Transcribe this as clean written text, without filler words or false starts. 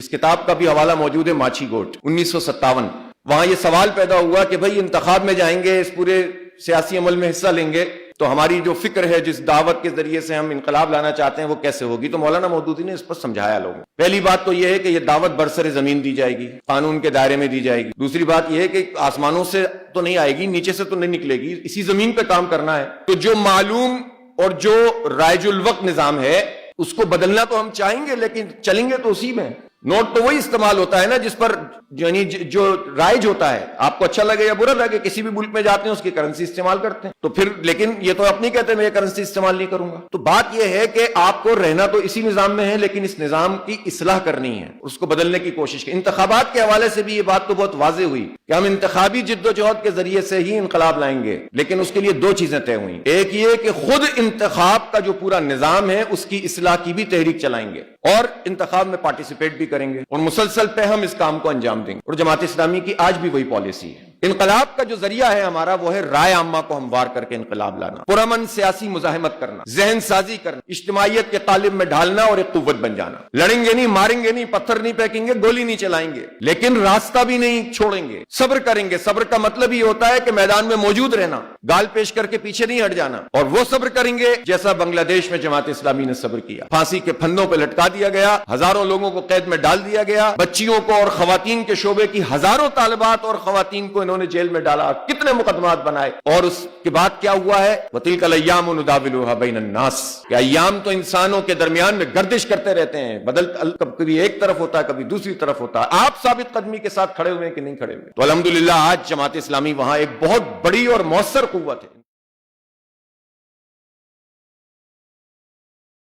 اس کتاب کا بھی حوالہ موجود ہے، ماچھی گوٹ 1957۔ وہاں یہ سوال پیدا ہوا کہ بھئی انتخاب میں جائیں گے، اس پورے سیاسی عمل میں حصہ لیں گے، تو ہماری جو فکر ہے، جس دعوت کے ذریعے سے ہم انقلاب لانا چاہتے ہیں، وہ کیسے ہوگی؟ تو مولانا مودودی نے اس پر سمجھایا لوگوں۔ پہلی بات تو یہ ہے کہ یہ دعوت برسر زمین دی جائے گی، قانون کے دائرے میں دی جائے گی۔ دوسری بات یہ ہے کہ آسمانوں سے تو نہیں آئے گی، نیچے سے تو نہیں نکلے گی، اسی زمین پہ کام کرنا ہے۔ تو جو معلوم اور جو رائج الوقت نظام ہے اس کو بدلنا تو ہم چاہیں گے، لیکن چلیں گے تو اسی میں۔ نوٹ تو وہی استعمال ہوتا ہے نا جس پر یعنی جو رائج ہوتا ہے، آپ کو اچھا لگے یا برا لگے، کسی بھی ملک میں جاتے ہیں اس کی کرنسی استعمال کرتے ہیں، تو پھر لیکن یہ تو اپنی کہتے ہیں میں یہ کرنسی استعمال نہیں کروں گا۔ تو بات یہ ہے کہ آپ کو رہنا تو اسی نظام میں ہے، لیکن اس نظام کی اصلاح کرنی ہے، اس کو بدلنے کی کوشش کی۔ انتخابات کے حوالے سے بھی یہ بات تو بہت واضح ہوئی کہ ہم انتخابی جد و جہد کے ذریعے سے ہی انقلاب لائیں گے، لیکن اس کے لیے دو چیزیں طے ہوئیں۔ ایک یہ کہ خود انتخاب کا جو پورا نظام ہے اس کی اصلاح کی بھی تحریک چلائیں گے، اور انتخاب میں پارٹیسپیٹ بھی کریں گے، اور مسلسل پہ ہم اس کام کو انجام دیں گے۔ اور جماعت اسلامی کی آج بھی وہی پالیسی ہے۔ انقلاب کا جو ذریعہ ہے ہمارا وہ ہے رائے عامہ کو ہموار کر کے انقلاب لانا، پرامن سیاسی مزاحمت کرنا، ذہن سازی کرنا، اجتماعیت کے قالب میں ڈھالنا اور ایک قوت بن جانا۔ لڑیں گے نہیں، ماریں گے نہیں، پتھر نہیں پھینکیں گے، گولی نہیں چلائیں گے، لیکن راستہ بھی نہیں چھوڑیں گے، صبر کریں گے۔ صبر کا مطلب یہ ہوتا ہے کہ میدان میں موجود رہنا، گال پیش کر کے پیچھے نہیں ہٹ جانا، اور وہ صبر کریں گے جیسا بنگلہ دیش میں جماعت اسلامی نے صبر کیا۔ پھانسی کے پھندوں پہ لٹکا دیا گیا، ہزاروں لوگوں کو قید میں ڈال دیا گیا، بچیوں کو اور خواتین کے شعبے کی ہزاروں طالبات اور خواتین کو انہوں نے جیل میں ڈالا، کتنے مقدمات بنائے، اور اس کے بعد کیا ہوا ہے؟ وَتِلْكَ الْأَيَّامُ نُدَاوِلُهَا بَيْنَ النَّاسِ، کہ ایام تو انسانوں کے درمیان میں گردش کرتے رہتے ہیں، کبھی ایک طرف ہوتا ہے، کبھی دوسری طرف ہوتا ہے۔ آپ ثابت قدمی کے ساتھ کھڑے ہوئے ہیں کہ نہیں کھڑے ہوئے؟ تو الحمدللہ آج جماعت اسلامی وہاں ایک بہت بڑی اور مؤثر قوت ہے۔